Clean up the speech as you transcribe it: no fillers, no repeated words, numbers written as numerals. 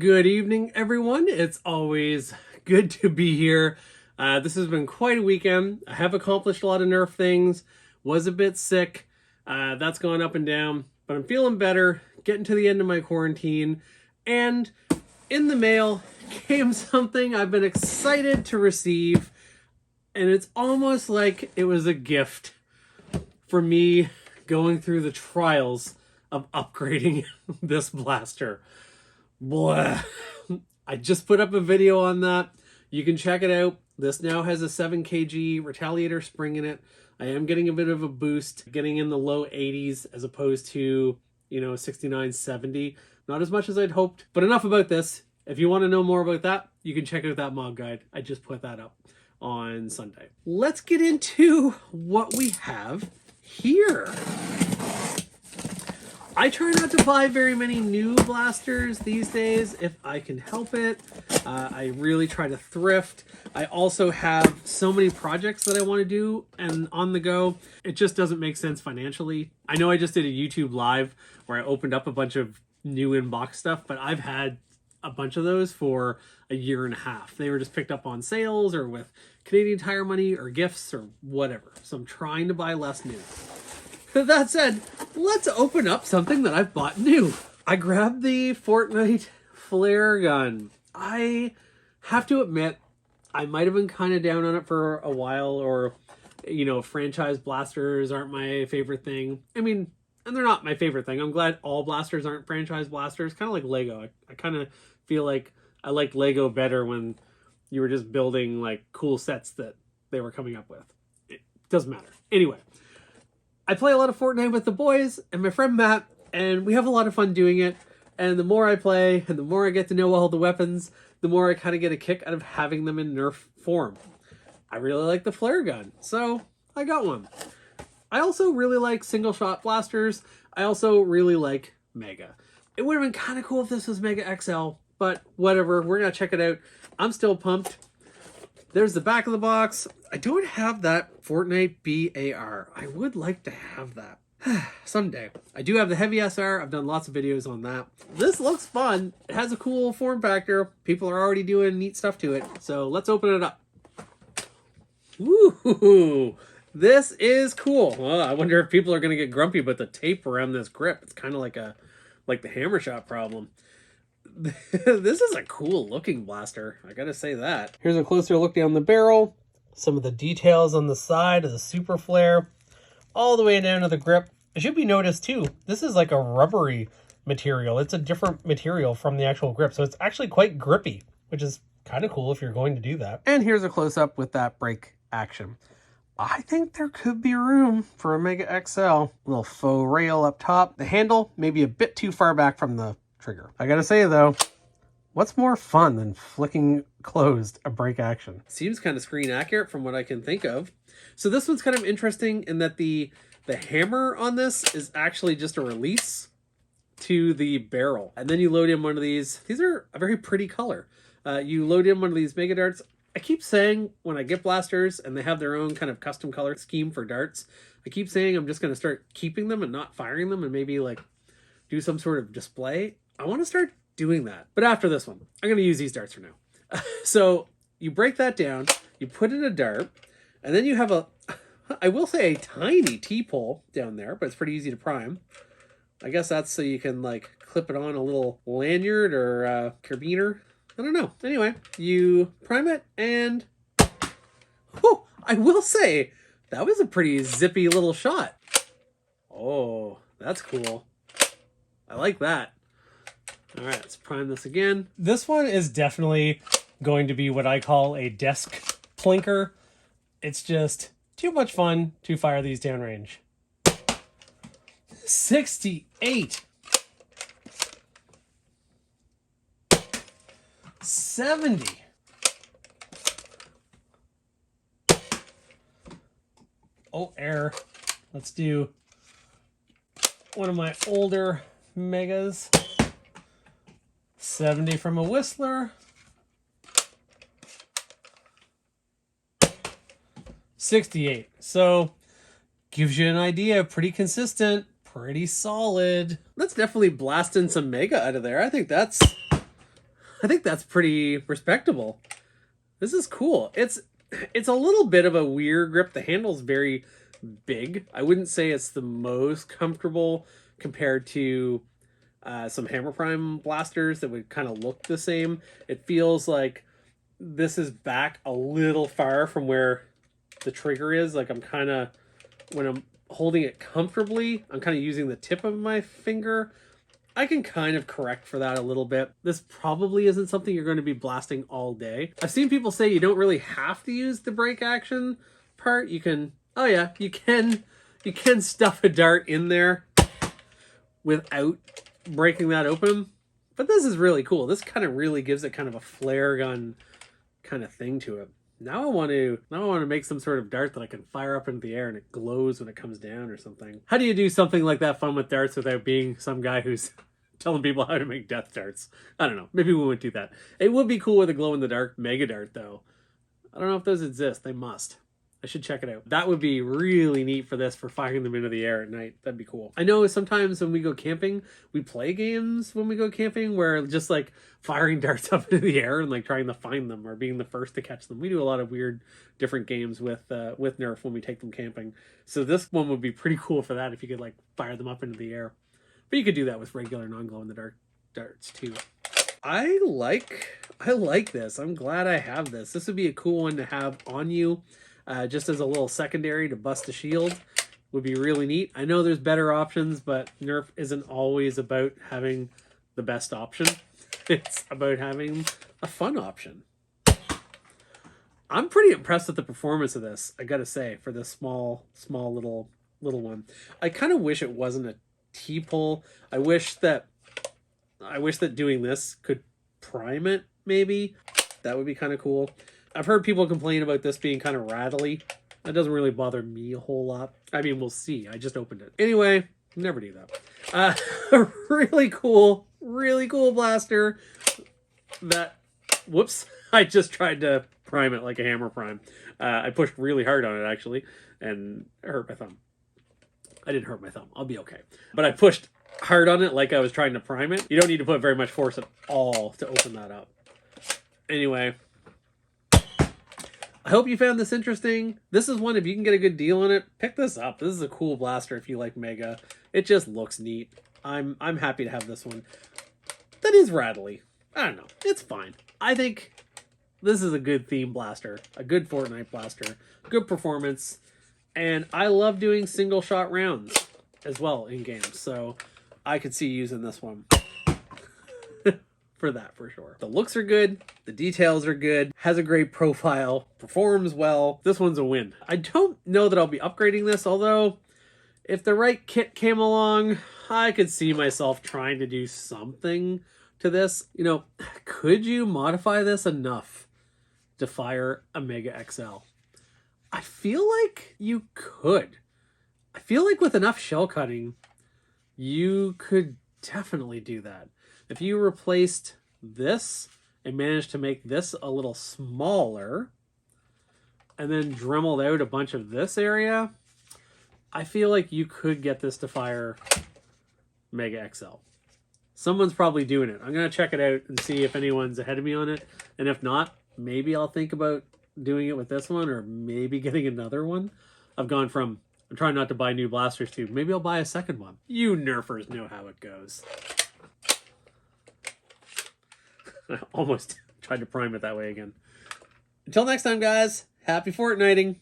Good evening, everyone. It's always good to be here. This has been quite a weekend. I have accomplished a lot of Nerf things. Was a bit sick. That's gone up and down, but I'm feeling better. Getting to the end of my quarantine. And in the mail came something I've been excited to receive. And it's almost like it was a gift for me going through the trials of upgrading this blaster. Blah. I just put up a video on that. You can check it out. This now has a 7 kg Retaliator spring in it. I am getting a bit of a boost, getting in the low 80s as opposed to, 69, 70. Not as much as I'd hoped, but enough about this. If you want to know more about that, you can check out that mod guide. I just put that up on Sunday. Let's get into what we have here. I try not to buy very many new blasters these days if I can help it. I really try to thrift. I also have so many projects that I want to do and on the go. It just doesn't make sense financially. I know I just did a YouTube live where I opened up a bunch of new in-box stuff, but I've had a bunch of those for a year and a half. They were just picked up on sales or with Canadian Tire money or gifts or whatever. So I'm trying to buy less new. That said, let's open up something that I've bought new. I grabbed the Fortnite flare gun. I have to admit, I might have been kind of down on it for a while, or, franchise blasters aren't my favorite thing. I mean, and they're not my favorite thing. I'm glad all blasters aren't franchise blasters. Kind of like Lego. I kind of feel like I liked Lego better when you were just building like cool sets that they were coming up with. It doesn't matter. Anyway. I play a lot of Fortnite with the boys and my friend Matt, and we have a lot of fun doing it. And the more I play and the more I get to know all the weapons, the more I kind of get a kick out of having them in Nerf form. I really like the flare gun, so I got one. I also really like single shot blasters. I also really like Mega. It would have been kind of cool if this was Mega XL, but whatever, we're going to check it out. I'm still pumped. There's the back of the box. I don't have that Fortnite BAR. I would like to have that. Someday. I do have the Heavy SR. I've done lots of videos on that. This looks fun. It has a cool form factor. People are already doing neat stuff to it. So let's open it up. Woo! This is cool. Well, I wonder if people are going to get grumpy about the tape around this grip. It's kind of like the hammer shot problem. This is a cool looking blaster, I gotta say that. Here's a closer look down the barrel, some of the details on the side of the Super Flare, all the way down to the grip. It should be noticed too, this is like a rubbery material. It's a different material from the actual grip, so it's actually quite grippy, which is kind of cool if you're going to do that. And here's a close-up with that brake action. I think there could be room for a Mega XL. Little faux rail up top. The handle may be a bit too far back from the trigger. I gotta say though, what's more fun than flicking closed a brake action? Seems kind of screen accurate from what I can think of. So this one's kind of interesting in that the hammer on this is actually just a release to the barrel. And then you load in one of these. These are a very pretty color. You load in one of these Mega Darts. I keep saying when I get blasters and they have their own kind of custom color scheme for darts, I keep saying I'm just going to start keeping them and not firing them and maybe like do some sort of display. I want to start doing that. But after this one, I'm going to use these darts for now. So you break that down, you put in a dart, and then you have I will say a tiny T-pole down there, but it's pretty easy to prime. I guess that's so you can like clip it on a little lanyard or carabiner. I don't know. Anyway, you prime it and whew, I will say that was a pretty zippy little shot. Oh, that's cool. I like that. All right, let's prime this again. This one is definitely going to be what I call a desk plinker. It's just too much fun to fire these downrange. 68. 70. Oh, error. Let's do one of my older Megas. 70 from a Whistler. 68. So gives you an idea. Pretty consistent, pretty solid. Let's definitely blast in some Mega out of there. I think that's I think that's pretty respectable. This is cool. It's a little bit of a weird grip. The handle's very big. I wouldn't say it's the most comfortable compared to some Hammer Prime blasters that would kind of look the same. It feels like this is back a little far from where the trigger is. Like I'm kind of, when I'm holding it comfortably, I'm kind of using the tip of my finger. I can kind of correct for that a little bit. This probably isn't something you're going to be blasting all day. I've seen people say you don't really have to use the break action part. You can, oh yeah, you can stuff a dart in there without breaking that open. But this is really cool. This kind of really gives it kind of a flare gun kind of thing to it. Now I want to make some sort of dart that I can fire up into the air and it glows when it comes down or something. How do you do something like that fun with darts without being some guy who's telling people how to make death darts? I don't know. Maybe we won't do that. It would be cool with a glow-in-the-dark mega dart though. I don't know if those exist. They must. I should check it out. That would be really neat for this, for firing them into the air at night. That'd be cool. I know sometimes when we go camping, we play games when we go camping where just like firing darts up into the air and like trying to find them or being the first to catch them. We do a lot of weird different games with Nerf when we take them camping. So this one would be pretty cool for that if you could like fire them up into the air. But you could do that with regular non-glow-in-the-dark darts too. I like this. I'm glad I have this. This would be a cool one to have on you. Just as a little secondary to bust a shield would be really neat. I know there's better options, but Nerf isn't always about having the best option. It's about having a fun option. I'm pretty impressed with the performance of this, I gotta say, for this small little one. I kind of wish it wasn't a T-pull. I wish that doing this could prime it, maybe. That would be kind of cool. I've heard people complain about this being kind of rattly. That doesn't really bother me a whole lot. I mean, we'll see. I just opened it. Anyway, never do that. Really cool blaster. That, whoops, I just tried to prime it like a Hammer Prime. I pushed really hard on it, actually, and it hurt my thumb. I didn't hurt my thumb. I'll be okay. But I pushed hard on it like I was trying to prime it. You don't need to put very much force at all to open that up. Anyway, I hope you found this interesting. This is one, if you can get a good deal on it, pick this up. This is a cool blaster if you like Mega. It just looks neat. I'm happy to have this one. That is rattly. I don't know. It's fine. I think this is a good theme blaster. A good Fortnite blaster. Good performance. And I love doing single shot rounds as well in games. So I could see using this one. For that, for sure. The looks are good. The details are good. Has a great profile. Performs well. This one's a win. I don't know that I'll be upgrading this, although if the right kit came along, I could see myself trying to do something to this. You know, could you modify this enough to fire a Mega XL? I feel like you could. I feel like with enough shell cutting, you could definitely do that. If you replaced this and managed to make this a little smaller and then dremeled out a bunch of this area, I feel like you could get this to fire Mega XL. Someone's probably doing it. I'm going to check it out and see if anyone's ahead of me on it. And if not, maybe I'll think about doing it with this one or maybe getting another one. I've gone from, I'm trying not to buy new blasters to, maybe I'll buy a second one. You Nerfers know how it goes. I almost tried to prime it that way again. Until next time, guys, happy Fortniting.